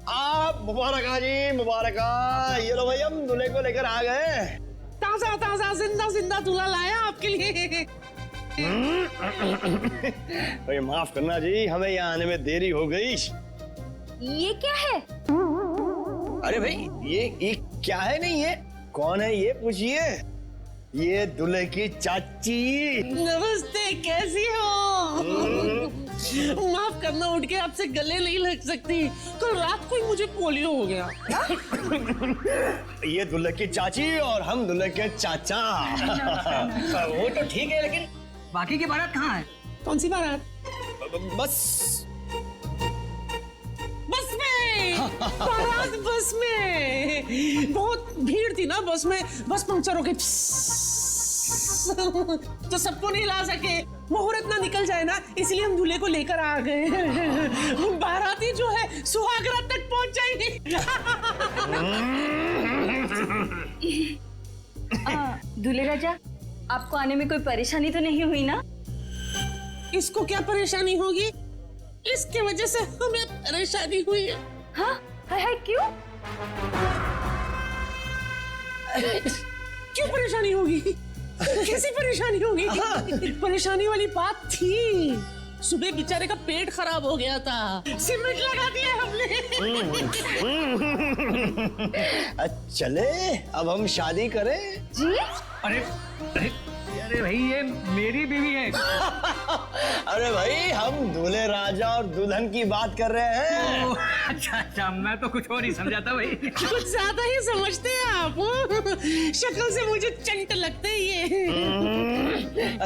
आप मुबारक जी, मुबारक। ये लो भाई, हम दूल्हे को लेकर आ गए। ताजा ताजा जिंदा जिंदा दूल्हा लाया आपके लिए। भाई माफ करना जी, हमें यहाँ आने में देरी हो गई। ये क्या है? अरे भाई ये क्या है? नहीं ये कौन है ये पूछिए। ये दूल्हे की चाची। नमस्ते, कैसी हो? माफ करना, उठ के आपसे गले नहीं लग सकती। कल रात को ही मुझे पोलियो हो गया। ये दूल्हे की चाची और हम दूल्हे के चाचा। वो तो ठीक है, लेकिन बाकी की बारात कहाँ है? कौन सी बारात? बस में। बारात बस में। बहुत भीड़ थी ना बस में, बस पंक्चर हो गई तो सबको नहीं ला सके। मुहूर्त ना निकल जाए ना, इसलिए हम दूल्हे को लेकर आ गए। बाराती जो है सुहागरात तक पहुंच जाएंगे। दूल्हे राजा, आपको आने में कोई परेशानी तो नहीं हुई ना? इसको क्या परेशानी होगी? इसके वजह से हमें परेशानी हुई है। हाँ? है क्यों? क्यों परेशानी होगी? कैसी परेशानी होगी? परेशानी वाली बात थी। सुबह बेचारे का पेट खराब हो गया था, सीमेंट लगा दिया हमने। चले अब हम शादी करें। जी? अरे अरे अरे भाई, ये मेरी बीवी है। अरे भाई, हम दूल्हे राजा और दुल्हन की बात कर रहे हैं। अच्छा अच्छा, मैं तो कुछ और ही समझा था भाई। कुछ ज्यादा ही समझते हैं आप। शक्ल से मुझे चंट लगते हैं ये।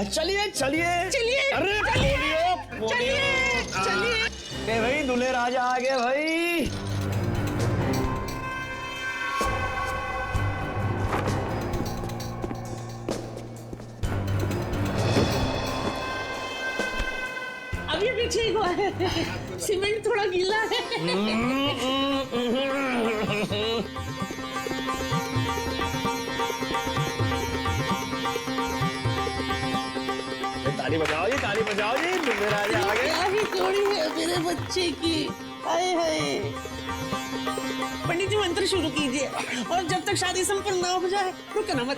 चलिए चलिए चलिए, अरे चलिए चलिए चलिए। भाई दूल्हे राजा आ गए भाई। अभी भी ठीक हुआ है, सीमेंट थोड़ा गीला है। ताली बजाओ जी, ताली बजाओ जी, दूल्हे राजा आ गए। क्या ही जोड़ी है मेरे बच्चे की। हाय हाय। पंडित जी मंत्र शुरू कीजिए, और जब तक शादी संपन्न ना हो जाए रुकना मत।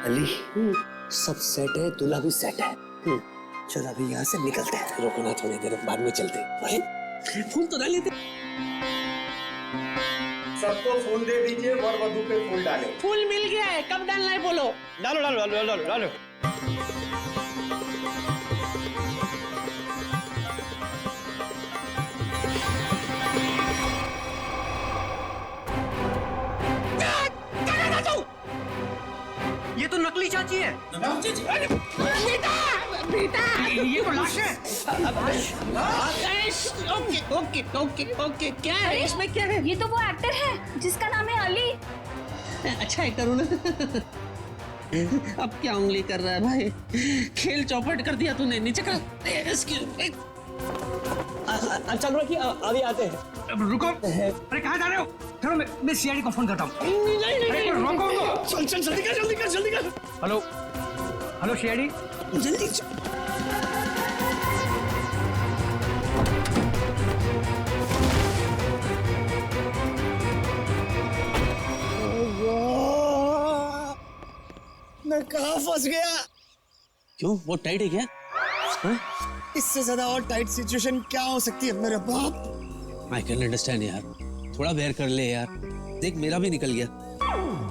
अली, सब सेट है, दूल्हा भी सेट है। चल अभी यहाँ से निकलते हैं। रुको ना थोड़ी देर, बाद में चलते हैं। फूल तो डाल लेते। सबको फूल दे दीजिए, वर वधू पे फूल डालें। फूल मिल गया है, कब डालना है बोलो। डालो डालो डालो डालो डालो। ये तो नकली चाची है। बेटा बेटा, ये तो लाश है। ओके ओके ओके ओके, क्या है इसमें, क्या है? ये तो वो एक्टर है जिसका नाम है अली। अच्छा एक्टर हूँ ना। अब क्या उंगली कर रहा है भाई? खेल चौपट कर दिया तूने। नीचे कर। चल रखिए, अभी आते हैं। रुको, अरे कहाँ जा रहे हो? चलो मैं सीआईडी को फोन करता हूँ। नहीं रोको। चल चल, जल्दी कर जल्दी कर जल्दी कर। Hello hello CID. जल्दी। मैं कहाँ फंस गया? क्यों, वो टाइट है क्या? इससे ज्यादा और टाइट सिचुएशन क्या हो सकती है मेरे बाप? I can understand यार, थोड़ा बेयर कर ले यार। देख मेरा भी निकल गया।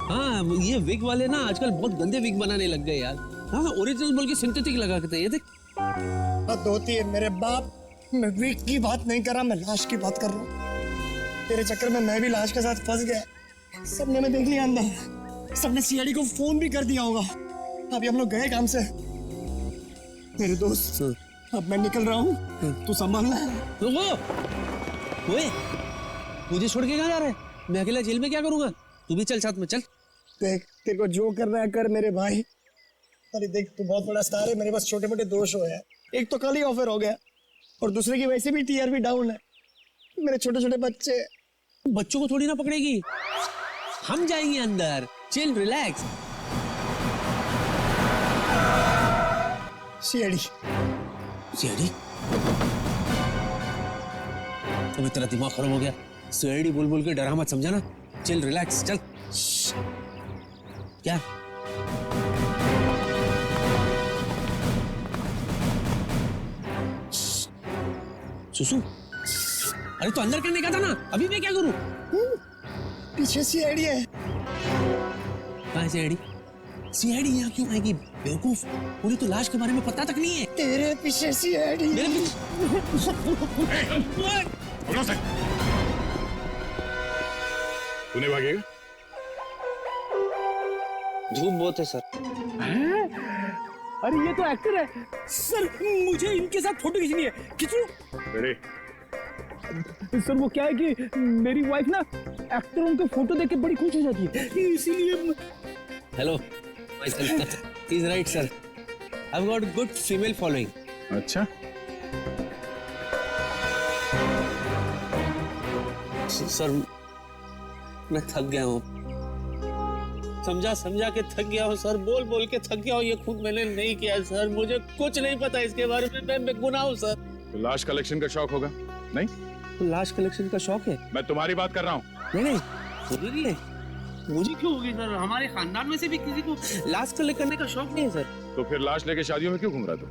हाँ, ये विग वाले ना आजकल बहुत गंदे विग बनाने लग गए यार। हाँ, ओरिजिनल बोल के सिंथेटिक लगा के ये देख। हद होती है मेरे बाप। मैं विग की बात नहीं कर रहा, मैं लाश की बात कर रहा हूँ। तेरे चक्कर में मैं भी लाश के साथ फंस गया। सबने मैं देख लिया अंदर, सबने सीआईडी को फोन भी कर दिया होगा। अभी हम लोग गए काम से। मेरे दोस्त, अब मैं निकल रहा हूँ, तू संभालना। ओए, मुझे छोड़ के कहाँ जा रहा है? मैं अकेला जेल में क्या करूंगा? तू भी चल साथ में, चल। देख, तेरे को जो करना है कर मेरे भाई। अरे देख, तू बहुत बड़ा स्टार है, मेरे पास छोटे मोटे दोष हो हैं। एक तो कल ही ऑफर हो गया, और दूसरे की वैसे भी टीआरपी डाउन है। मेरे छोटे छोटे बच्चे। बच्चों को थोड़ी ना पकड़ेगी, हम जाएंगे अंदर। Chill, relax. सीआईडी। सीआईडी? अभी तेरा दिमाग खराब हो गया। सीआईडी बोल बोल के डरा मत, समझा ना? चिल, रिलैक्स, चल। क्या? सुसु, अरे तो अंदर करने का था ना, अभी मैं क्या करूं? पीछे सीआईडी है। कहाँ है सीआईडी? सीआईडी यहाँ क्यों आएगी बेवकूफ? उन्हें तो लाश के बारे में पता तक नहीं है। तेरे पीछे सीआईडी। मेरे पीछे? तूने भागेगा? झूठ बहुत है सर। अरे ये तो एक्टर है सर, मुझे इनके साथ फोटो खींचनी है। खींचो। रेडी? सर वो क्या है कि मेरी वाइफ ना एक्टरों के फोटो देख के बड़ी खुश हो जाती है, इसीलिए। Hello, he's right sir. I've got good female following. अच्छा, सर मैं थक गया हूँ, समझा समझा के थक गया हूँ सर, बोल बोल के थक गया हूँ। ये खुद मैंने नहीं किया सर, मुझे कुछ नहीं पता इसके बारे में, मैं बेगुनाह हूँ सर। तो लाश कलेक्शन का शौक होगा? नहीं, तो लाश कलेक्शन का शौक है? मैं तुम्हारी बात कर रहा हूँ। नहीं नहीं, मुझे नहीं है। मुझे क्यों होगी सर? हमारे खानदान में से भी किसी को लाश कलेक्ट करने का शौक नहीं है सर। तो फिर लाश लेके शादियों में क्यों घूम रहा तू?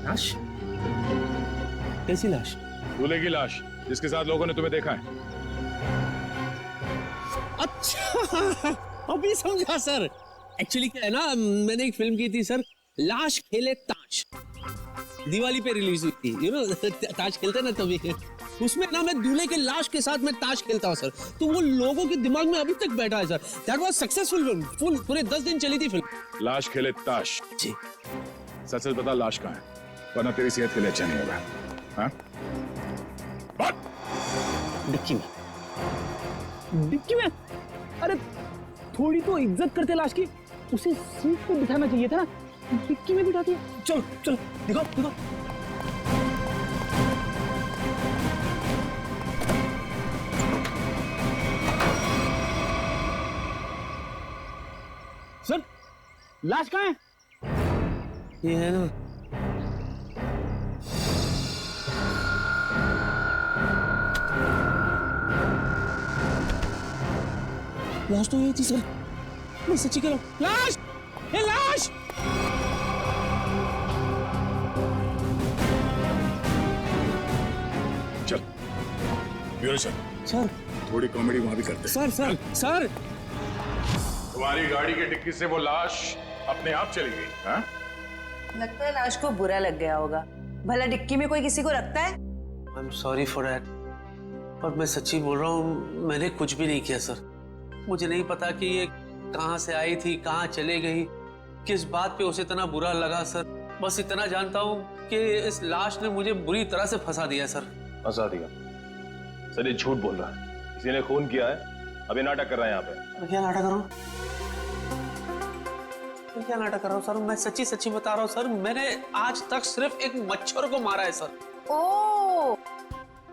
लाश? कैसी लाश? दूल्हे की लाश, जिसके साथ लोगों ने तुम्हें देखा है। अच्छा, अभी समझा सर। एक्चुअली क्या है ना, मैंने एक फिल्म की थी सर, लाश खेले ताश, दिवाली पे रिलीज हुई थी। यू नो ताश खेलते ना तभी, उसमें ना मैं दूल्हे के लाश के साथ मैं ताश खेलता हूँ सर, तो वो लोगों के दिमाग में अभी तक बैठा है sir. That was successful film, full पूरे 10 दिन चली थी फिल्म। लाश खेले ताश? जी। सच सच बता, लाश कहाँ है, वरना तेरी सेहत के लिए अच्छा नहीं होगा। हाँ? बात। डिक्की में। डिक्की में? अरे थोड़ी तो इज्जत करते लाश की, उसे सीट पे बिठाना चाहिए था ना, डिक्की में बिठा दिया। चलो चलो, दिखाओ दिखाओ। सर लाश कहाँ है? ये है ना, लाश तो ये थी सर, मैं सच्ची कह रहा हूँ। लाश, ये लाश। चल ब्यूरो चल, सर थोड़ी कॉमेडी वहां भी करते हैं। सर सर सर, तुम्हारी गाड़ी की डिक्की से वो लाश अपने आप चली गई? हाँ? लगता है लाश को बुरा लग गया होगा। भला डिक्की में कोई किसी को रखता है? I am sorry for that, पर मैं सच्ची बोल रहा हूँ, मैंने कुछ भी नहीं किया सर। मुझे नहीं पता कि ये कहाँ से आई थी, कहाँ चले गई, किस बात पे उसे इतना बुरा लगा सर। बस इतना जानता हूँ कि इस लाश ने मुझे बुरी तरह से फंसा दिया सर। फंसा दिया? सर ये झूठ बोल रहा है, किसी ने खून किया है, अभी नाटक कर रहा है यहाँ पे। मैं क्या नाटक कर रहा हूँ? मैं क्या नाटक कर रहा हूँ सर? मैं सच्ची सच्ची बता रहा हूँ सर, मैंने आज तक सिर्फ एक मच्छर को मारा है सर। ओह,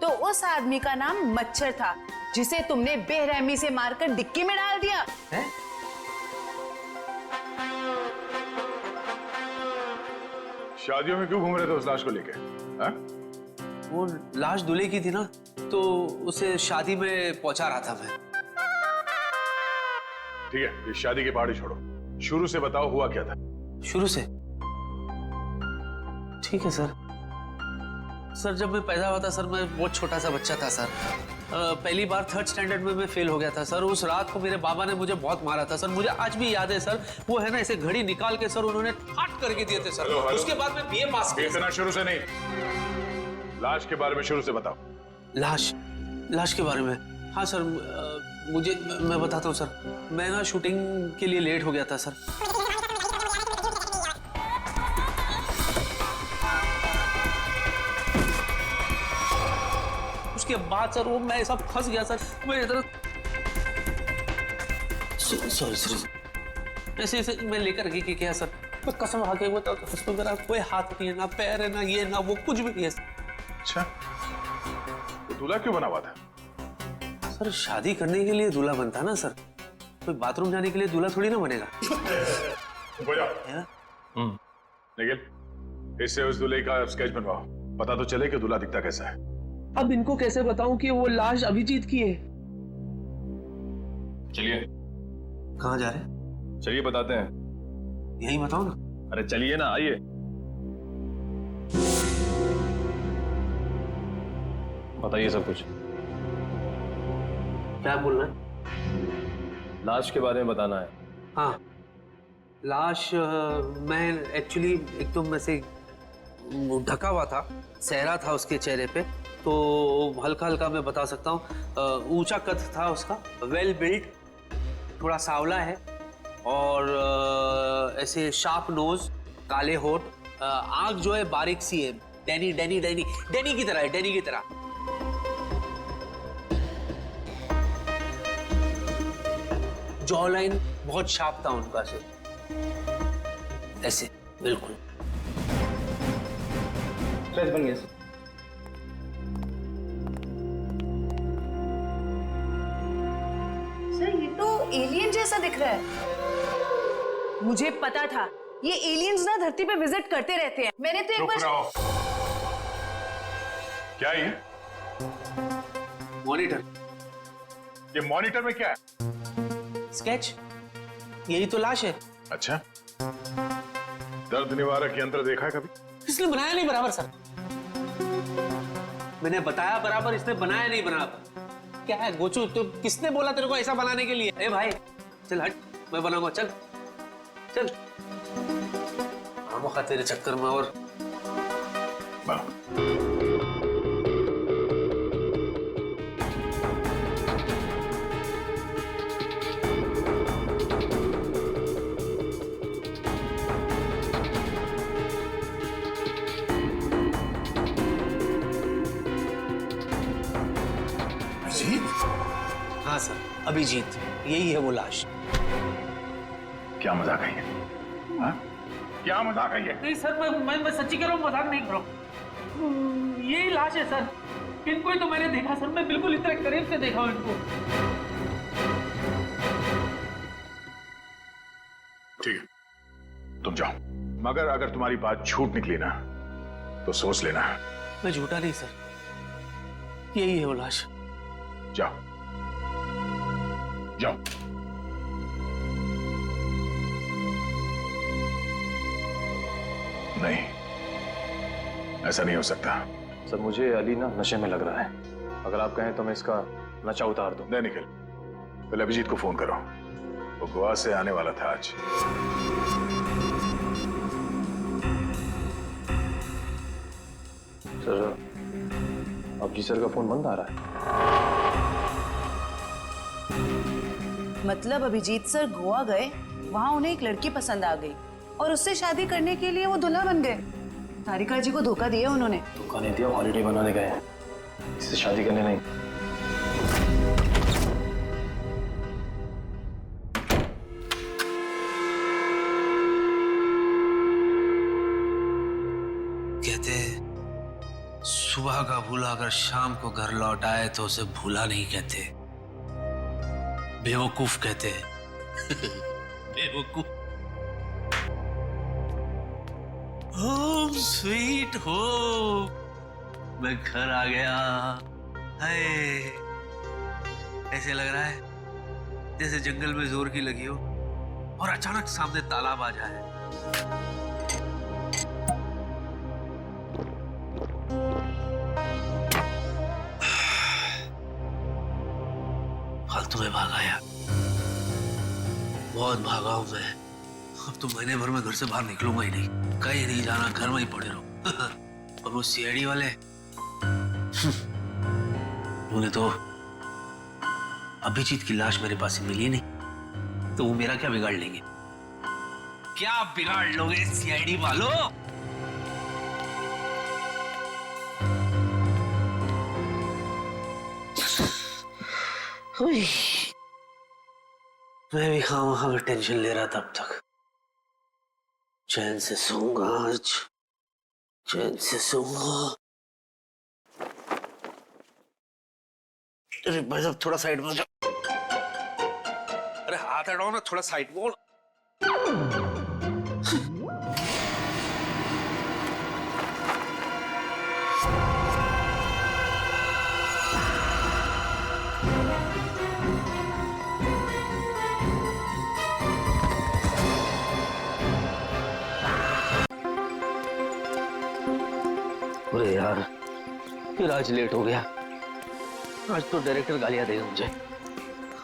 तो उस आदमी का नाम मच्छर था जिसे तुमने बेरहमी से मारकर डिक्की में डाल दिया है? शादियों में क्यों घूम रहे थे उस लाश को लेके? हाँ? वो लाश दूल्हे की थी ना, तो उसे शादी में पहुंचा रहा था मैं। ठीक है, ये शादी की पहाड़ी छोड़ो, शुरू से बताओ हुआ क्या था? शुरू से? ठीक है सर। सर जब मैं पैदा हुआ था सर, मैं बहुत छोटा सा बच्चा था सर। पहली बार 3rd स्टैंडर्ड में मैं फेल हो गया था सर। उस रात को मेरे बाबा ने मुझे बहुत मारा था सर, मुझे आज भी याद है सर। वो है ना, ऐसे घड़ी निकाल के सर उन्होंने फाट करके दिए थे सर। Hello, hello. उसके बाद मैं बीए पास किया। इतना शुरू से नहीं, लाश के बारे में शुरू से बताओ। लाश के बारे में? हाँ सर, मैं बताता हूँ सर। मैं ना शूटिंग के लिए लेट हो गया था सर। उसके बाद सर वो मैं सब फंस गया सर। मैं इधर सॉरी सर, ऐसे ऐसे मैं लेकर गई कि क्या सर, मैं कसम खा के बताओ तो उसमें मेरा कोई हाथ नहीं है, ना पैर है, ना ये ना वो, कुछ भी नहीं है। अच्छा, तो दूल्हा क्यों बना हुआ था? सर शादी करने के लिए दूल्हा बनता ना सर, कोई बाथरूम जाने के लिए दूल्हा थोड़ी ना बनेगा। हो जा। निखिल, इससे उस दूल्हे का स्केच बनवाओ, पता तो चले कि दूल्हा दिखता कैसा है। अब इनको कैसे बताऊं कि वो लाश अभिजीत की है? चलिए। कहाँ जा रहे हैं? चलिए बताते हैं। यही बताओ ना। अरे चलिए ना, आइए। बताइए सब कुछ। क्या बोलना है? लाश के बारे में बताना है। हाँ, लाश मैं एक्चुअली एकदम ऐसे ढका हुआ था, सहरा था उसके चेहरे पे, तो हल्का हल्का मैं बता सकता हूँ। ऊंचा कद था उसका, वेल बिल्ड, थोड़ा सांवला है और ऐसे शार्प नोज, काले होठ, आंख जो है बारीक सी है, डैनी डैनी डैनी डैनी की तरह है, डैनी की तरह। जॉ लाइन बहुत शार्प था उनका से, ऐसे बिल्कुल। स्केच बन गया सर। सर ये तो एलियन जैसा दिख रहा है। मुझे पता था ये एलियंस ना धरती पे विजिट करते रहते हैं। मैंने तो एक चुप बार। रहो। क्या ये? मॉनिटर। ये मॉनिटर में क्या है? स्केच, यही तो लाश है। अच्छा, दर्द निवारक यंत्र देखा है कभी? इसने बनाया नहीं बराबर सर। मैंने बताया बराबर, इसने बनाया नहीं बराबर। क्या है गोचू, तो किसने बोला तेरे को ऐसा बनाने के लिए? ए भाई चल हट, मैं बनाऊंगा, चल चल। आमोखा तेरे चक्कर में और हाँ सर, अभिजीत, यही है वो लाश। क्या मजाक है ये? हाँ? क्या मजाक है ये? नहीं सर, मैं सच्ची कह रहा हूँ, मजाक नहीं कर रहा हूँ। यही लाश है सर। इनको ही तो मैंने देखा सर, मैं बिल्कुल इतना करीब से देखा हूँ इनको। ठीक है, तुम जाओ, मगर अगर तुम्हारी बात झूठ निकली ना तो सोच लेना। मैं झूठा नहीं सर, यही है वो लाश। जाओ जाओ। नहीं, ऐसा नहीं हो सकता। सर मुझे अली ना नशे में लग रहा है, अगर आप कहें तो मैं इसका नशा उतार दूं। नहीं निखिल, पहले अभिजीत को फोन करो, वो गोवा से आने वाला था आज। सर अब जी सर का फोन बंद आ रहा है। मतलब अभिजीत सर गोवा गए, वहां उन्हें एक लड़की पसंद आ गई और उससे शादी करने के लिए वो दूल्हा बन गए। तारिका जी को धोखा दिया उन्होंने। धोखा नहीं दिया, हॉलिडे बनाने गए हैं, इससे शादी करने नहीं। कहते सुबह का भूला अगर शाम को घर लौट आए तो उसे भूला नहीं कहते, बेवकूफ कहते बेवकूफ। होम स्वीट होम, मैं घर आ गया। हाय, ऐसे लग रहा है जैसे जंगल में जोर की लगी हो और अचानक सामने तालाब आ जाए। फालतू में भागा यार, बहुत भागा हूं मैं। अब तो महीने भर में घर से बाहर निकलूंगा ही नहीं, कहीं नहीं जाना, घर में ही पड़े रहो। और वो सीआईडी वाले उन्हें तो अभिजीत की लाश मेरे पास मिली नहीं, तो वो मेरा क्या बिगाड़ लेंगे? क्या बिगाड़ लोगे सीआईडी वालों? मैं भी खामखा में टेंशन ले रहा था अब तक। चैन से सोऊंगा आज, चैन से सोऊंगा। अरे भाई साहब थोड़ा साइड में हो जाओ। अरे हाथ हटाओ ना, थोड़ा साइड में हो। अरे यार फिर आज लेट हो गया। आज तो डायरेक्टर गालियां देगा मुझे।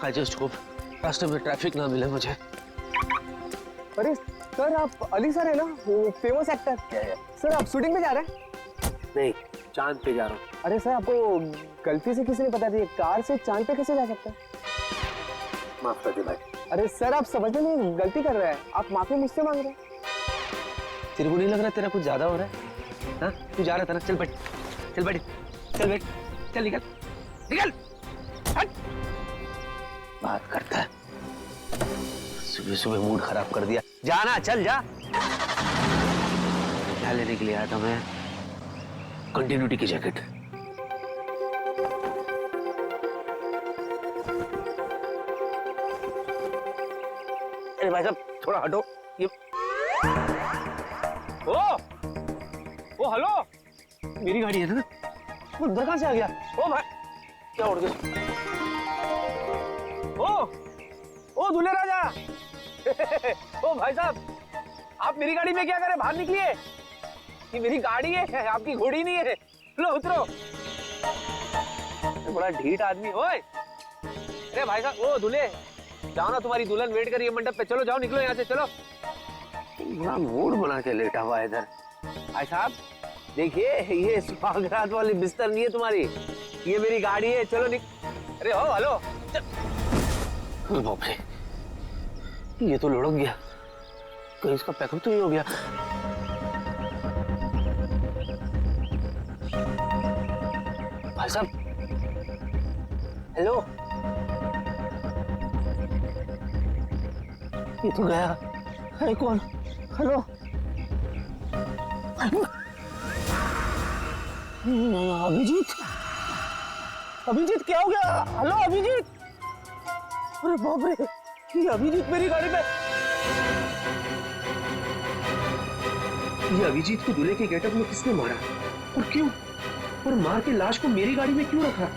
आई जस्ट होप रास्ते में ट्रैफिक ना मिले मुझे। अरे सर आप अली सर है ना, वो फेमस एक्टर। सर आप शूटिंग पे जा रहे हैं? नहीं, चांद पे जा रहा हूँ। अरे सर आपको गलती से किसी ने बता दिया, कार से चांद पे कैसे जा सकते हैं? माफ कर दे भाई। अरे सर आप समझने में गलती कर रहे हैं, आप माफी मुझसे मांग रहे हैं। तेरे को नहीं लग रहा तेरा कुछ ज्यादा हो रहा है? हाँ तू जा रहा था ना, चल बैठ, चल बैठ, चल बैठ, चल निकल, निकल, हट। बात करता है, सुबह सुबह मूड खराब कर दिया। जाना, चल जा। क्या लेने के लिए आया था मैं? कंटिन्यूटी की जैकेट। अरे भाई साहब थोड़ा हटो। ये ओ हेलो, मेरी गाड़ी है ना, वो उधर कहाँ से आ गया? ओ भाई क्या उड़ गया? ओ दूल्हे राजा। ओ भाई साहब आप मेरी गाड़ी में क्या करें, बाहर निकलिए। ये मेरी गाड़ी है, आपकी घोड़ी नहीं है। लो उतरो। बड़ा ढीठ आदमी। ओए अरे भाई साहब, ओ दूल्हे जाओ ना, तुम्हारी दुल्हन वेट कर रही है मंडप पे। चलो जाओ, निकलो यहाँ से, चलो। बड़ा मूड बना के लेटा हुआ है इधर। भाई साहब देखिए, ये सुहागरात वाली बिस्तर नहीं है तुम्हारी, ये मेरी गाड़ी है। चलो अरे ओ हेलो। बाप रे, ये तो लुढ़क गया। कहीं इसका पैकअप तो नहीं हो गया? भाई साहब हेलो, ये तो गया। अरे कौन? हेलो। अभिजीत, अभिजीत क्या हो गया? हेलो अभिजीत। अरे बाप रे, ये अभिजीत मेरी गाड़ी पे। ये अभिजीत को दूल्हे के गेटअप में किसने मारा और क्यों? और मार के लाश को मेरी गाड़ी में क्यों रखा?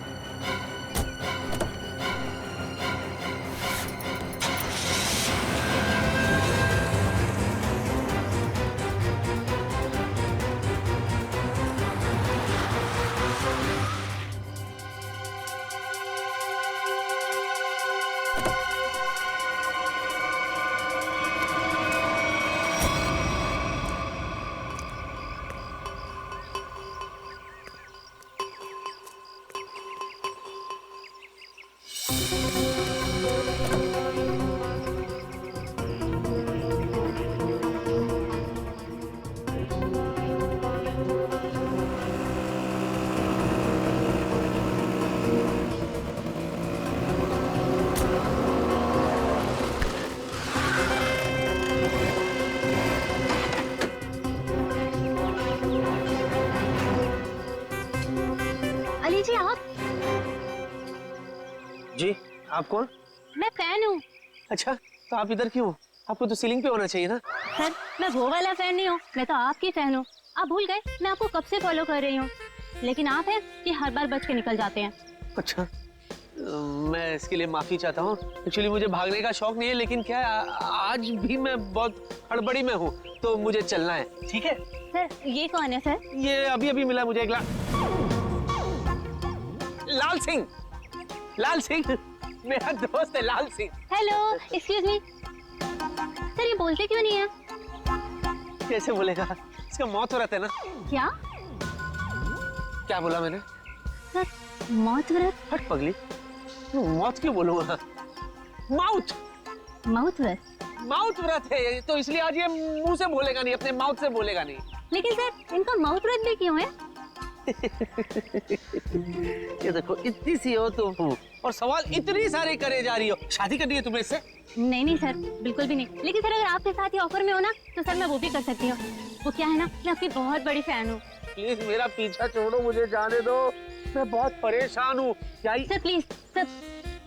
अली जी आप? जी आप कौन? मैं फैन हूँ। अच्छा तो आप इधर क्यों? आपको तो सीलिंग पे होना चाहिए ना। सर मैं वो वाला फैन नहीं हूँ, मैं तो आपकी फैन हूँ। आप भूल गए मैं आपको कब से फॉलो कर रही हूँ, लेकिन आप हैं कि हर बार बच के निकल जाते हैं। अच्छा मैं इसके लिए माफी चाहता हूँ। एक्चुअली मुझे भागने का शौक नहीं है, लेकिन क्या है आज भी मैं बहुत हड़बड़ी में हूँ तो मुझे चलना है। ठीक है सर ये कौन है सर? ये अभी अभी मिला मुझे एक लाल सिंह। लाल सिंह मेरा दोस्त है Lal Singh. Hello excuse me. Sir ये बोलते क्यों नहीं है? कैसे बोलेगा, इसका मौत हो रहा था ना। क्या क्या बोला मैंने? सर मौत व्रत? हट पगली, मौत क्यों बोलूंगा? माउथ माउथ व्रत? माउथ व्रत है तो इसलिए आज ये मुंह से बोलेगा नहीं, अपने माउथ से बोलेगा नहीं। लेकिन सर इनका माउथ व्रत भी क्यों है? ये देखो इतनी सी हो तुम और सवाल इतनी सारे करे जा रही हो। शादी करनी है तुम्हें इससे? नहीं नहीं सर, बिल्कुल भी नहीं। लेकिन सर अगर आपके साथ ये ऑफर में हो ना तो सर मैं वो भी कर सकती हूँ। वो क्या है ना, मैं आपकी बहुत बड़ी फैन हूँ। प्लीज मेरा पीछा छोड़ो, मुझे जाने दो, मैं बहुत परेशान हूँ। क्या सर प्लीज सर,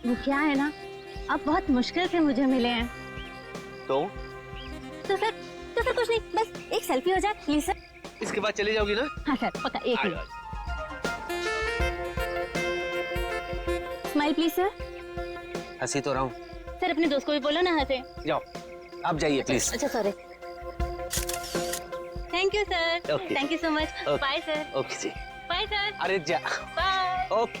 वो क्या है ना, आप बहुत मुश्किल से मुझे मिले हैं। तो सर कुछ नहीं, बस एक सेल्फी हो जाए प्लीज सर। इसके बाद चली जाओगी ना? हाँ सर पक्का, एक आ मिनट। जाओ। Smile please sir. हंसी तो रहा हूँ। सर अपने दोस्त को भी बोलो ना हंसे। जाओ आप जाइए प्लीज। अच्छा sorry. Thank you sir. Okay. Thank you so much. Okay. Bye sir. Okay जी। Bye sir. अरे जा। Bye. Okay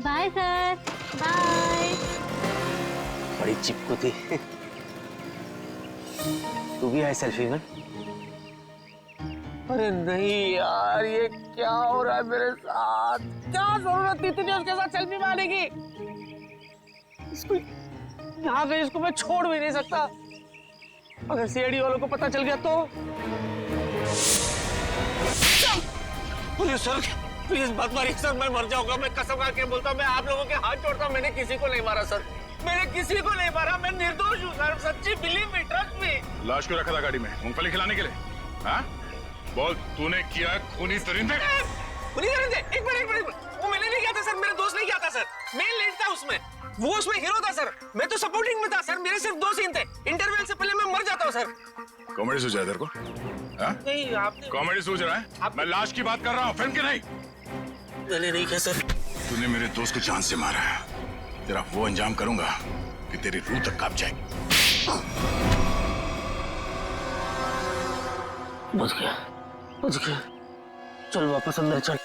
bye sir. Bye. बड़ी चिपकू थी। तू भी है सेल्फी में? अरे नहीं यार, ये क्या हो रहा है मेरे साथ? क्या जरूरत थी तुझे उसके साथ सेल्फी मारने की? इसको यहाँ गई, इसको मैं छोड़ भी नहीं सकता। अगर सीआईडी वालों को पता चल गया तो? सर प्लीज मत मारिए सर, मैं मर जाऊंगा। मैं कसम खा के बोलता हूँ, मैं आप लोगों के हाथ जोड़ता हूँ, मैंने किसी को नहीं मारा सर, मैंने किसी को नहीं मारा, मैं निर्दोष हूँ सर, सच्ची बिलीव मी, ट्रस्ट मी। लाश क्यों रखा था गाड़ी में? मूंगफली खिलाने के लिए? हाँ बोल, तूने किया खूनी दरिंदे? खूनी दरिंदे? एक मिनट, वो मैंने नहीं किया था सर, मेरा दोस्त नहीं किया था सर, मेन लीड था उसमें, वो उसमें हीरो था सर, मैं तो सपोर्टिंग में था सर, मेरे सिर्फ 2 सीन थे, इंटरवल से पहले मैं मर जाता हूँ सर। कॉमेडी सूझ रहा है तेरे को? नहीं आपने कॉमेडी सूझ रहा है? मैं लाश की बात कर रहा हूँ, फिल्म की नहीं। मैंने नहीं किया सर। तूने मेरे दोस्त को जान से मारा है, तेरा वो अंजाम करूंगा कि तेरी रूह तक कांप जाएगी। बच गया। चल वापस अंदर चल।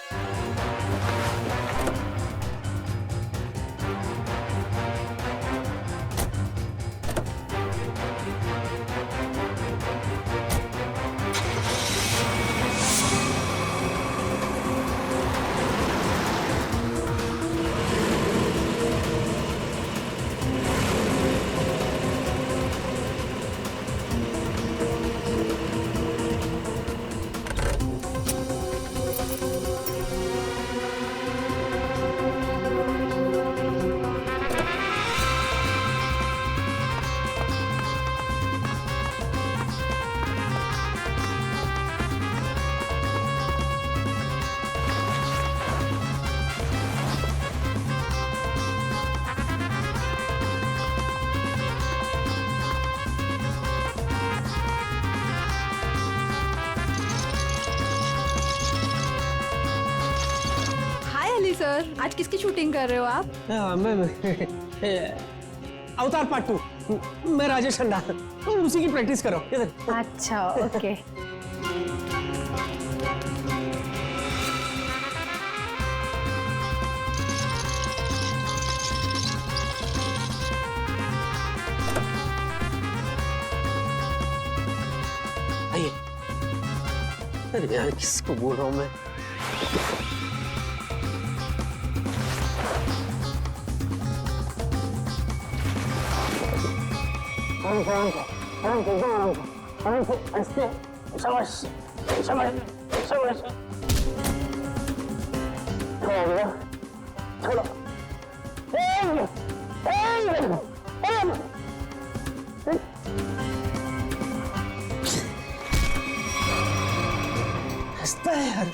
सर आज किसकी शूटिंग कर रहे हो आप? मैं अवतार पार्ट 2, मैं राजेश खन्ना, उसी की प्रैक्टिस करो। अच्छा ओके। आइए। अरे यार किसको बोल रहा हूँ मैं? हंसता है यार।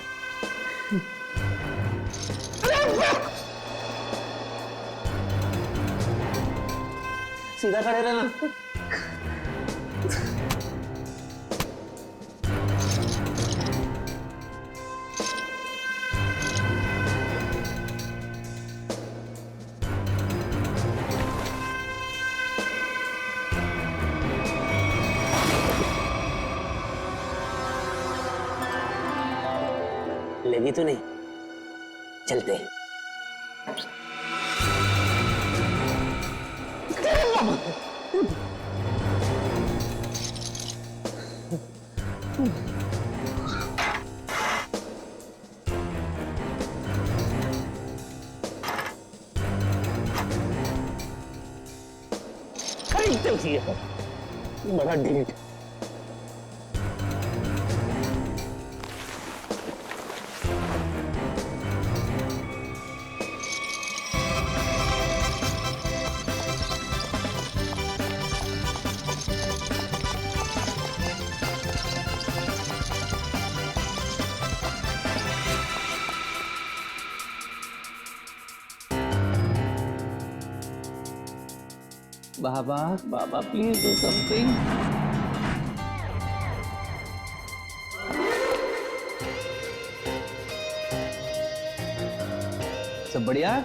सीधा खड़े रहना। लगी तो नहीं? चलते हैं। खरीदते उसी है बड़ा ढीठ। बाबा बाबा प्लीज डू समथिंग। सब बढ़िया?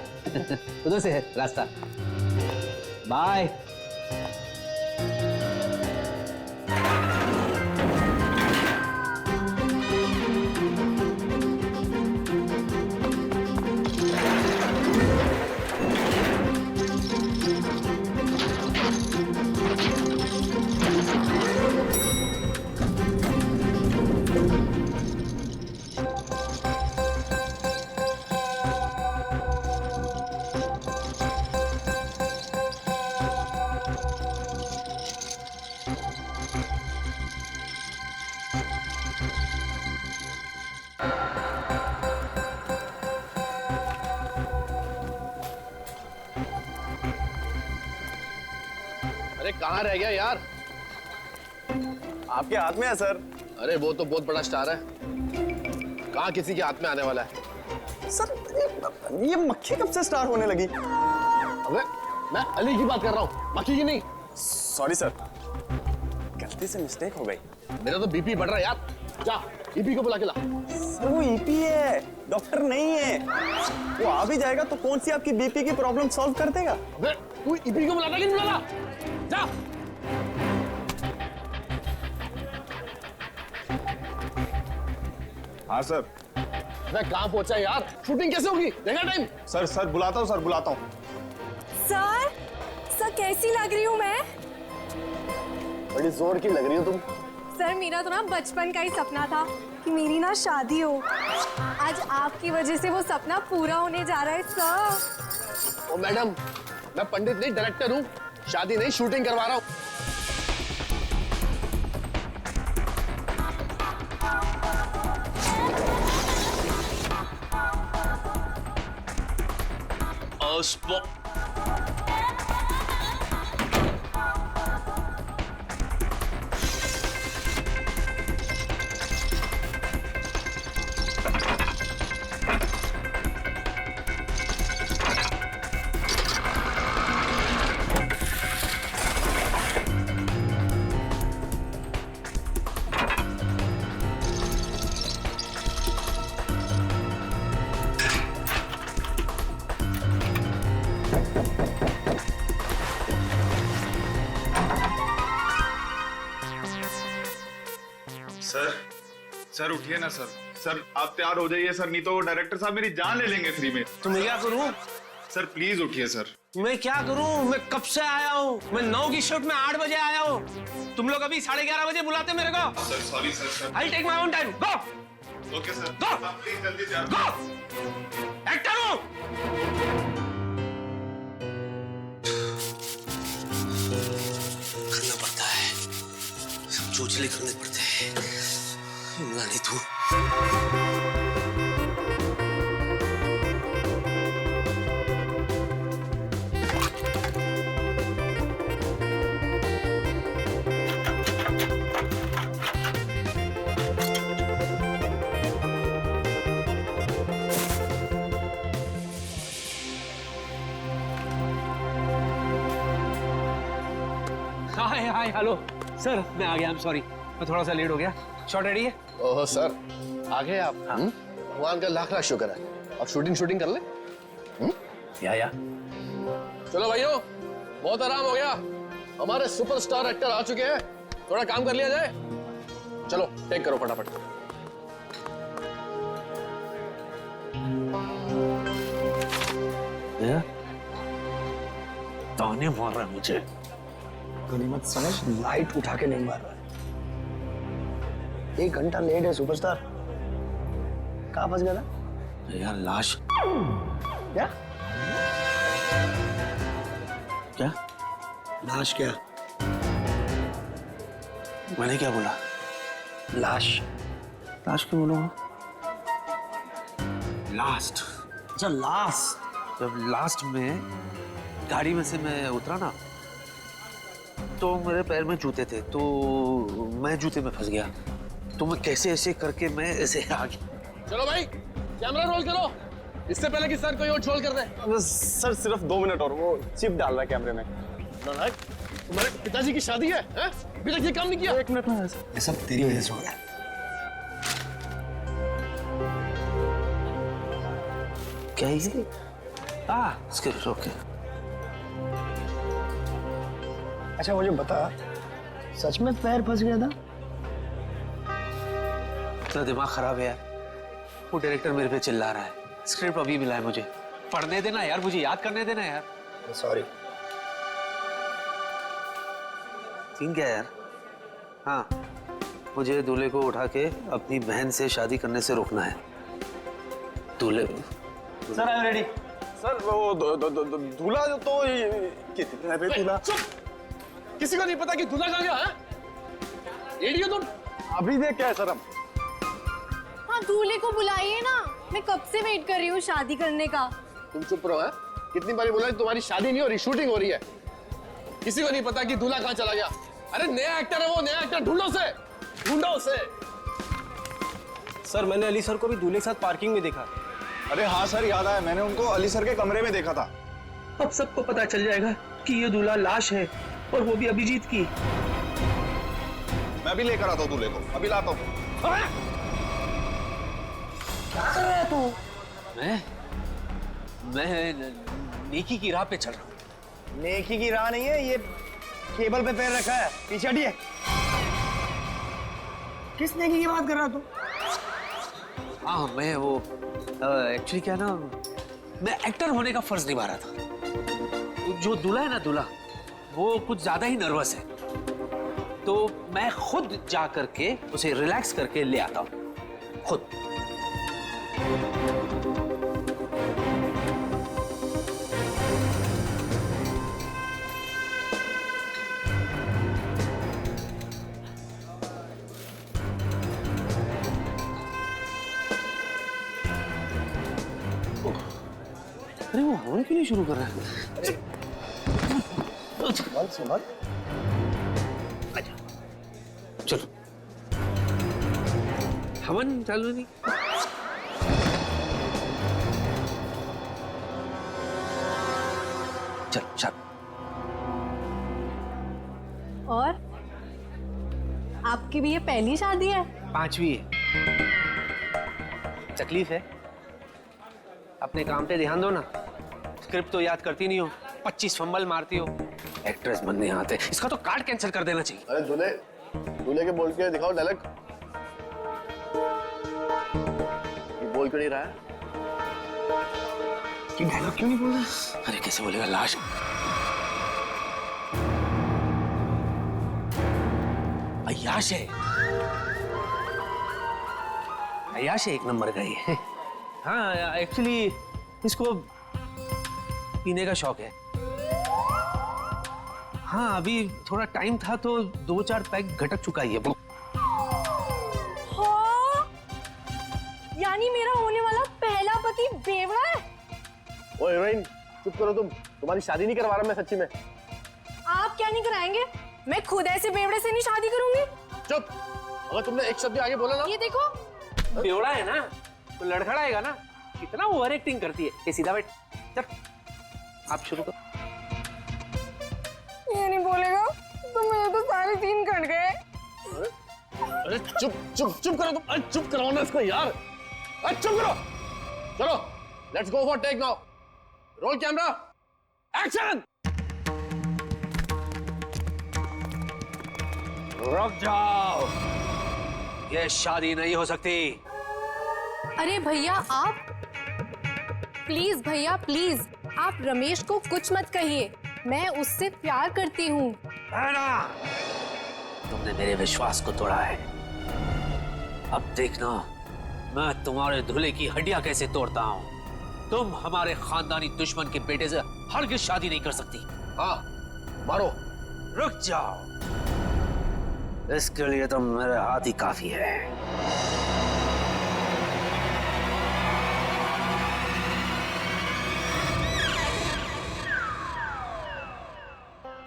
उधर से है रास्ता। बाय। अरे कहाँ रह गया यार? आपके हाथ में है सर। अरे वो तो बहुत बड़ा स्टार है, कहाँ किसी के हाथ में आने वाला है? सर ये मक्खी कब से स्टार होने लगी? अबे मैं अली की बात कर रहा हूँ, मक्खी की नहीं। सॉरी सर, गलती से मिस्टेक हो गई। मेरा तो बीपी बढ़ रहा है यार। जा ईपी को बुला के ला। सर वो ईपी है, डॉक्टर नहीं है। वो आ भी जाएगा तो कौन सी आपकी बीपी की प्रॉब्लम सॉल्व कर देगा? अबे तू ईपी को बुलाता नहीं बुलाता? जा। हाँ सर। मैं कहाँ पहुंचा यार? शूटिंग कैसे होगी? देखा टाइम? सर बुलाता हूँ, सर बुलाता हूँ। सर कैसी लग रही हूँ मैं? बड़ी जोर की लग रही हो तुम। सर मेरा तो ना बचपन का ही सपना था कि मेरी ना शादी हो। आज आपकी वजह से वो सपना पूरा होने जा रहा है सर। ओ मैडम, मैं पंडित नहीं डायरेक्टर हूँ, शादी नहीं शूटिंग करवा रहा हूँ। सर उठिए ना सर। सर आप तैयार हो जाइए सर, नहीं तो डायरेक्टर साहब मेरी जान ले लेंगे फ्री में। तो मैं क्या करूं? सर प्लीज उठिए सर। मैं क्या करूं? मैं कब से आया हूं? मैं 9 की शिफ्ट में 8 बजे आया हूं। तुम लोग अभी 11:30 बजे बुलाते मेरे को। Sir sorry sir. I take my own time. Go. Okay sir. Go. आप प्लीज जल्दी तैयार गो। एक्टर हूं। करना पड़ता है, सब चोचले करने पड़ते हैं। नहीं तू। हाय हेलो सर, मैं आ गया। आई एम सॉरी, मैं थोड़ा सा लेट हो गया। शॉट रेडी है? ओह सर, आ गए आप? भगवान का लाख लाख शुक्र है। अब शूटिंग कर ले। या चलो भाइयों, बहुत आराम हो गया। हमारे सुपरस्टार एक्टर आ चुके हैं, थोड़ा काम कर लिया जाए। चलो टेक करो फटाफट। ताने मार रहा है मुझे। गनीमत समझ, लाइट उठा के नहीं मार रहा है। 1 घंटा लेट है सुपरस्टार। कहाँ फंस गया था यार? लाश। क्या क्या? लाश? क्या मैंने क्या बोला? लाश? लाश क्यों बोलूंगा? लास्ट। अच्छा लास्ट। जब लास्ट में गाड़ी में से मैं उतरा ना, तो मेरे पैर में जूते थे, तो मैं जूते में फंस गया। तो मैं कैसे ऐसे करके मैं ऐसे आ गया। चलो भाई कैमरा रोल करो, इससे पहले कि सर कोई और ट्रोल कर दे। सर सिर्फ 2 मिनट और, वो चिप डाल रहा है कैमरे में। नालायक, तुम्हारे पिताजी की शादी है, हैं? अभी तक ये काम नहीं किया। एक मिनट में ये सब तेरी वजह से हो रहा है। क्या ये? इसके ओके। अच्छा मुझे बता, सच में पैर फंस गया था? तो दिमाग खराब है यार। वो डायरेक्टर मेरे पे चिल्ला रहा है। स्क्रिप्ट अभी मिला है मुझे, पढ़ने देना यार, मुझे याद करने देना यार। सॉरी। सीन क्या है यार? हाँ, मुझे दूल्हे को उठा के अपनी बहन से शादी करने से रोकना है। दूल्हे sir I am ready. Sir वो दूल्हा तो कितना है दूल्हा? किसी को नहीं पता कि दूल्हा कहाँ गया है? रेडियो तुम अभी देख क्या है सर हम? हाँ दूल्हे को बुलाइए ना, मैं कब से वेट कर रही हूँ शादी करने का। तुम चुप रहो। है कितनी बारी बोला तुम्हारी शादी नहीं हो रही, शूटिंग हो रही है। किसी को नहीं पता कि दूल्हा कहाँ चला गया। अरे नया एक्टर है वो, नया एक्टर ढूंढो उसे। सर मैंने अली सर को भी दूल्हे के साथ पार्किंग में देखा। अरे हाँ सर, याद आया, मैंने उनको अली सर के कमरे में देखा था। अब सबको पता चल जाएगा कि ये दूल्हा लाश है, और वो भी अभिजीत की। मैं भी लेकर आता हूँ दूल्हे को, अभी लाता हूँ। क्या कर रहा है तू? मैं नेकी की राह पे चल रहा हूँ। नेकी की राह नहीं है ये, केबल पे पैर रखा है, पीछे हटिए। किस नेकी की बात कर रहा तू? हाँ मैं वो एक्चुअली क्या ना, मैं एक्टर होने का फर्ज निभा रहा था। जो दूल्हा है ना, दूल्हा वो कुछ ज्यादा ही नर्वस है, तो मैं खुद जा करके उसे रिलैक्स करके ले आता हूँ खुद। अरे वो हवन क्यों नहीं शुरू कर रहा है? संभाल। चलो हवन चालू नहीं। चल। और आपकी भी ये पहली शादी है? 5वीं है। तकलीफ है, अपने काम पे ध्यान दो ना। स्क्रिप्ट तो याद करती नहीं हो, 25 फंबल मारती हो। एक्ट्रेस बनने आते, इसका तो कार्ड कैंसिल कर देना चाहिए। अरे दूल्हे के बोल के दिखाओ डायलॉग। ये बोल क्यों नहीं रहा है? कि डायलॉग क्यों नहीं बोल रहा? अरे कैसे बोलेगा? लाश अय्याश है, अय्याश है, एक नंबर का ही। हाँ एक्चुअली इसको पीने का शौक है। हाँ अभी थोड़ा टाइम था तो 2-4 पैक घटक चुका ही है। हाँ? यानी मेरा होने वाला पहला पति बेवड़ा है? ओए हीरोइन चुप करो तुम, तुम्हारी शादी नहीं करवा रहा मैं सच्ची में। आप क्या नहीं कराएंगे? मैं खुद ऐसे बेवड़े से नहीं शादी करूंगी। चुप, अगर तुमने एक शब्द भी आगे बोला ना। ये देखो बेवड़ा है ना तो लड़खड़ाएगा ना, कितना ओवर एक्टिंग करती है। ये सीधा बैठ, चल आप शुरू करो। ये नहीं बोलेगा तो मेरे तो सारे सीन कट गए। अरे चुप करो तुम। अरे चुप कराओ ना इसको यार। अरे चुप करो। चलो let's go for take now. Roll camera, action. रुक जाओ, ये शादी नहीं हो सकती। अरे भैया आप प्लीज, भैया प्लीज, आप रमेश को कुछ मत कहिए, मैं उससे प्यार करती हूँ। तुमने मेरे विश्वास को तोड़ा है, अब देखना मैं तुम्हारे दूल्हे की हड्डियां कैसे तोड़ता हूँ। तुम हमारे खानदानी दुश्मन के बेटे से हरगिज शादी नहीं कर सकती। हाँ मारो। रुक जाओ, इसके लिए तो मेरे हाथ ही काफी है।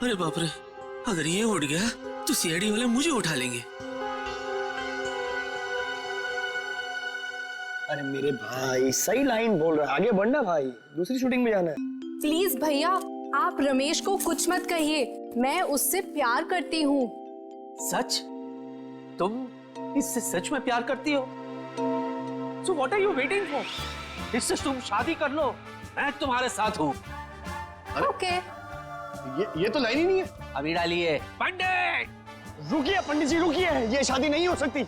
अरे बाप रे, अगर ये उठ गया तो सीआईडी वाले मुझे उठा लेंगे। अरे मेरे भाई सही लाइन बोल रहा है, आगे बढ़ना भाई, दूसरी शूटिंग में जाना है। प्लीज भैया आप रमेश को कुछ मत कहिए, मैं उससे प्यार करती हूँ। सच? तुम इससे सच में प्यार करती हो? So what are you waiting for? इससे तुम शादी कर लो, मैं तुम्हारे साथ हूँ। ओके। ये तो लाइन ही नहीं है। अभी डालिए। पंडित! रुकिए पंडित जी, रुकिए, ये शादी नहीं हो सकती।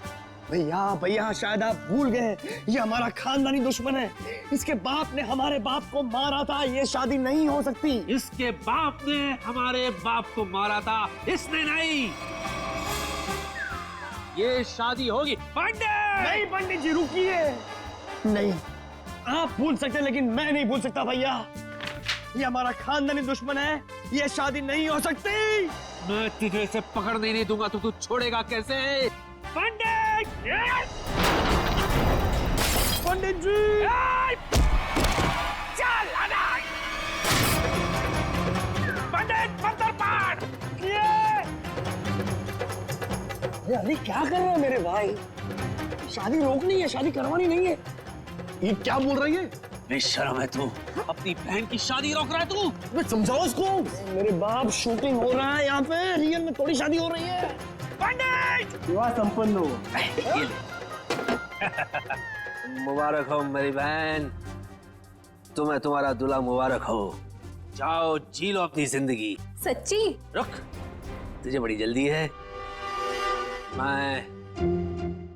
भैया भैया, शायद आप भूल गए, ये हमारा खानदानी दुश्मन है। इसके बाप ने हमारे बाप को मारा था, ये शादी नहीं हो सकती। इसके बाप ने हमारे बाप को मारा था, इसने नहीं। ये शादी होगी। पंडित! नहीं पंडित जी, रुकिए। नहीं, आप भूल सकते हैं लेकिन मैं नहीं भूल सकता भैया। ये हमारा खानदानी दुश्मन है, ये शादी नहीं हो सकती। मैं तुझे इसे पकड़ने नहीं दूंगा तो तू छोड़ेगा कैसे? पंडित! पंडित जी! चल अनाज! पंडित मंत्र पाठ! अरे क्या कर रहे हो मेरे भाई? शादी रोकनी है, शादी करवानी नहीं है। ये क्या बोल रही है? बेशर्म है तू, अपनी बहन की शादी रोक रहा है तू। मैं समझाओ उसको। मेरे बाप, शूटिंग हो रहा है यहाँ पे, रियल में थोड़ी शादी हो रही है। पंडित! विवाह संपन्न हो। ये ले। मुबारक हो मेरी बहन, तुम्हें तुम्हारा दूल्हा मुबारक हो। जाओ जी लो अपनी जिंदगी। सच्ची? रुक, तुझे बड़ी जल्दी है। मैं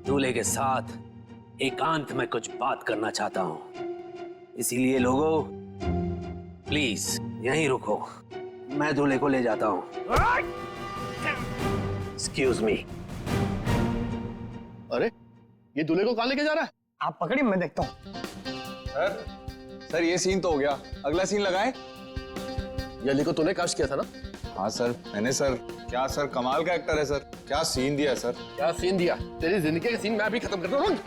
दूल्हे के साथ एकांत में कुछ बात करना चाहता हूँ, इसीलिए लोगों प्लीज यहीं रुको, मैं दूल्हे को ले जाता हूँ। Excuse me. अरे ये दूल्हे को कहाँ लेके जा रहा है? आप पकड़िए, मैं देखता हूँ। सर ये सीन तो हो गया, अगला सीन लगाए। ये अली को तूने कास्ट किया था ना? हाँ सर, मैंने सर। क्या सर, कमाल का एक्टर है सर, क्या सीन दिया सर। क्या सीन दिया? तेरी जिंदगी के सीन मैं अभी खत्म करता हूँ।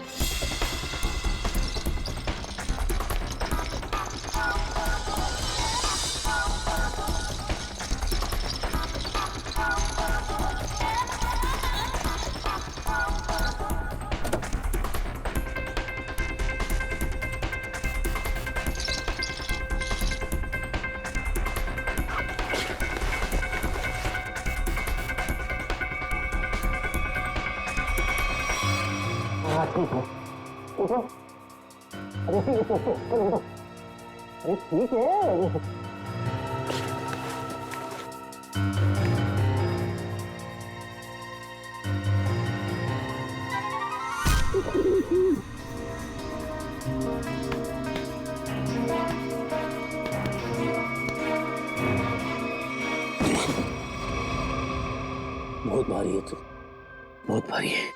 अरे ठीक है। बहुत भारी है तू, बहुत भारी है।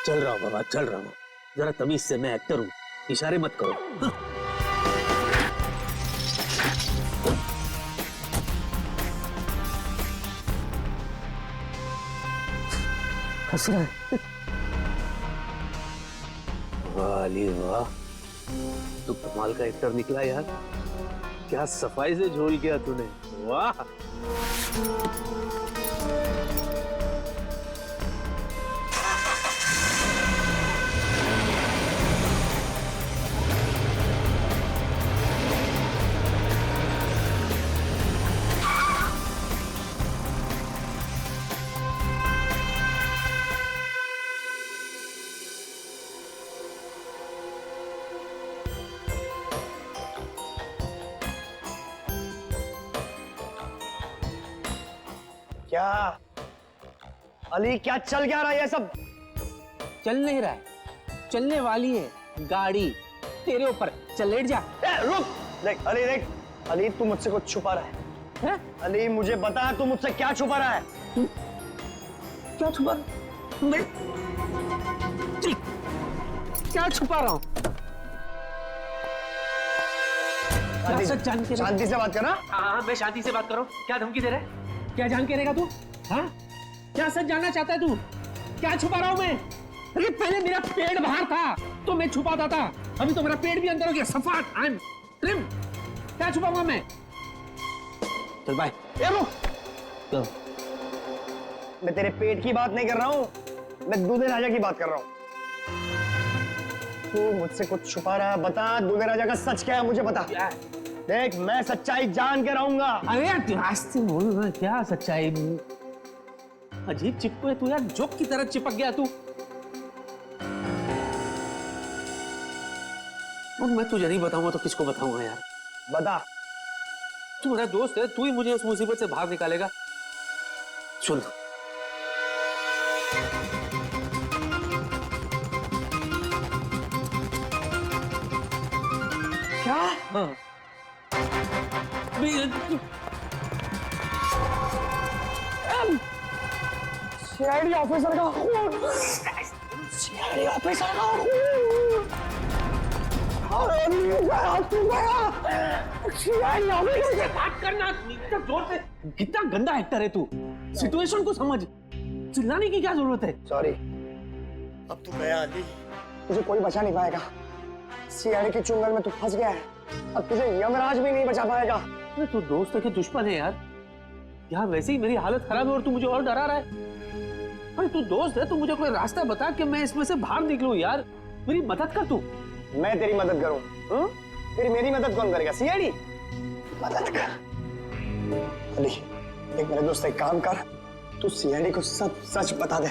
चल रहा हूँ बाबा, चल रहा हूँ। जरा तमीज से, मैं एक्टर हूँ, इशारे मत करो। हंस रहा है। वाह अली वाह, तू कमाल का एक्टर निकला यार। क्या सफाई से झोल किया तूने, वाह। क्या अली, क्या चल क्या रहा है ये सब? चल नहीं रहा है, चलने वाली है गाड़ी तेरे ऊपर। चल लेट जा। रुक, देख अली, देख अली, तू मुझसे कुछ छुपा रहा है। अली मुझे बता, तू मुझसे क्या छुपा रहा है? क्या छुपा? मैं क्या छुपा रहा हूँ? शांति से बात करना। हाँ, मैं शांति से बात कर रहा हूँ। क्या धमकी दे रहा है? क्या जान के रहेगा तू? हाँ, क्या सच जानना चाहता है तू? क्या छुपा रहा हूँ मैं? अरे पहले मेरा पेट बाहर था तो मैं छुपाता था, अभी तो मेरा पेट भी अंदर हो गया। सफाट, आई एम ट्रिम। क्या छुपाऊंगा मैं? चल बाय। तो मैं तेरे पेट की बात नहीं कर रहा हूँ, मैं दूल्हे राजा की बात कर रहा हूँ। तू मुझसे कुछ छुपा रहा है, बता दूल्हे राजा का सच क्या है, मुझे बता। देख मैं सच्चाई जान के रहूंगा। अरे यार रास्ते बोल ना, क्या सच्चाई? अजीब चिपको है तू यार, जोक की तरह चिपक गया तू। और मैं तुझे नहीं बताऊंगा तो किसको बताऊंगा यार? बता। तू मेरा दोस्त है, तू ही मुझे इस मुसीबत से बाहर निकालेगा। सुन, क्या? हाँ सीआईडी ऑफिसर का खून, सीआईडी ऑफिसर का खून। सीआईडी ऑफिसर से बात करना, इतना जोर से। कितना गंदा एक्टर है तू, सिचुएशन को समझ। चिल्लाने की क्या जरूरत है? सॉरी। अब तू गया अली, तुझे कोई बचा नहीं पाएगा। सीआईडी के चुंगल में तू फंस गया है, अब तुझे यमराज भी नहीं बचा पाएगा। अरे तू दोस्त है कि दुश्मन है यार? यार वैसे ही मेरी हालत खराब है और तू मुझे और डरा रहा है। अरे तू दोस्त है, तू मुझे कोई रास्ता बता कि मैं इसमें से बाहर निकलूं यार। मेरी मदद कर तू। मैं तेरी मदद करूं? तेरी मेरी मदद कौन करेगा? सीआईडी मदद कर। अली देख मेरे दोस्त, एक काम कर, तू सीआईडी को सब सच बता दे।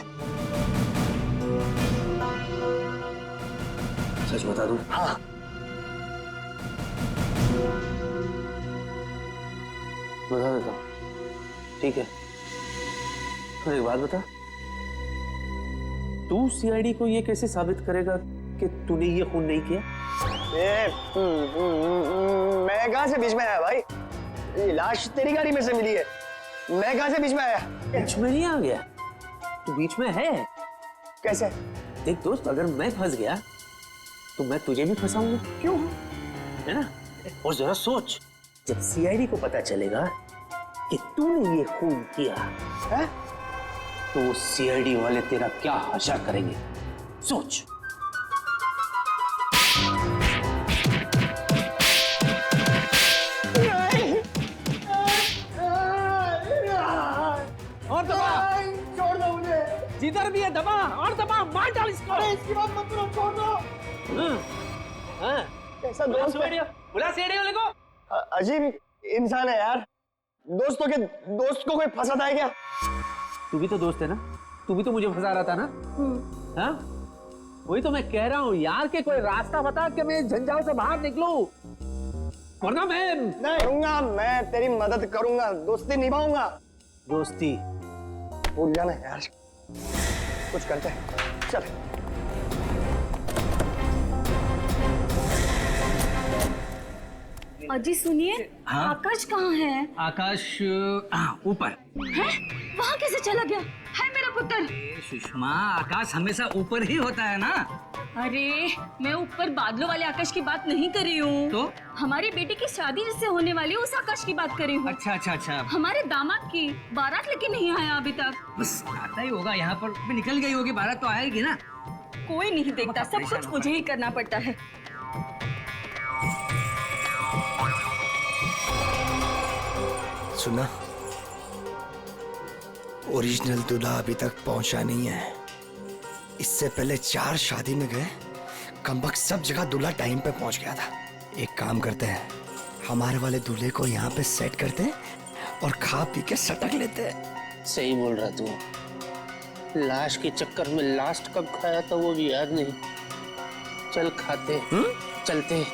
सच बता दूं? हाँ। बता देता हूं, ठीक है। फिर एक बात बता, तू सीआईडी को ये कैसे साबित करेगा कि तूने ये खून नहीं किया? मैं कहां से बीच में आया भाई? ये लाश तेरी गाड़ी में से मिली है, मैं कहां से बीच में आया? बीच में नहीं आ गया, तू बीच में है। कैसे? देख दोस्त, अगर मैं फंस गया तो मैं तुझे भी फंसाऊंगा। क्यों? है ना? और जरा सोच, जब सीआईडी को पता चलेगा कि तूने ये खून किया है, तो सीआईडी वाले तेरा क्या हशर करेंगे, सोच। और दबा, छोड़ दो मुझे। जिधर भी है दबा, और दबा, मार डाल इसको। अरे इसकी बात मत करो, छोड़ दो। कैसा दोस्त है? बुला सीआईडी वाले को। अजीब इंसान है यार, दोस्त को कोई फंसाता है क्या? तू भी तो दोस्त है ना, तू भी तो मुझे फंसा रहा था ना? हाँ, वही तो मैं कह रहा हूँ यार, कि कोई रास्ता बता कि मैं झंझाव से बाहर निकलूं, वरना मैं नहीं करूंगा। मैं तेरी मदद करूंगा, दोस्ती निभाऊंगा। दोस्ती भूल जाना यार, कुछ करते हैं, चल। अजी सुनिए, हाँ? आकाश कहाँ है? आकाश ऊपर है? वहाँ कैसे चला गया? है मेरा पुत्र। सुषमा, आकाश हमेशा ऊपर ही होता है ना। अरे मैं ऊपर बादलों वाले आकाश की बात नहीं कर रही हूँ, तो हमारी बेटी की शादी जिससे होने वाली है उस आकाश की बात कर रही हूँ। अच्छा अच्छा अच्छा। हमारे दामाद की बारात लेके नहीं आया अभी तक। बस आता ही होगा, यहाँ पर भी निकल गई होगी, बारात तो आएगी ना। कोई नहीं देखता, सब कुछ मुझे ही करना पड़ता है। सुना, ओरिजिनल दूल्हा अभी तक पहुंचा नहीं है। इससे पहले 4 शादी में गए, कमबख्त सब जगह दूल्हा टाइम पे पहुंच गया था। एक काम करते हैं, हमारे वाले दूल्हे को यहाँ पे सेट करते हैं और खा पी के सटक लेते हैं। सही बोल रहा तू। लाश के चक्कर में लास्ट कब खाया था वो भी याद नहीं। चल खाते, चलते।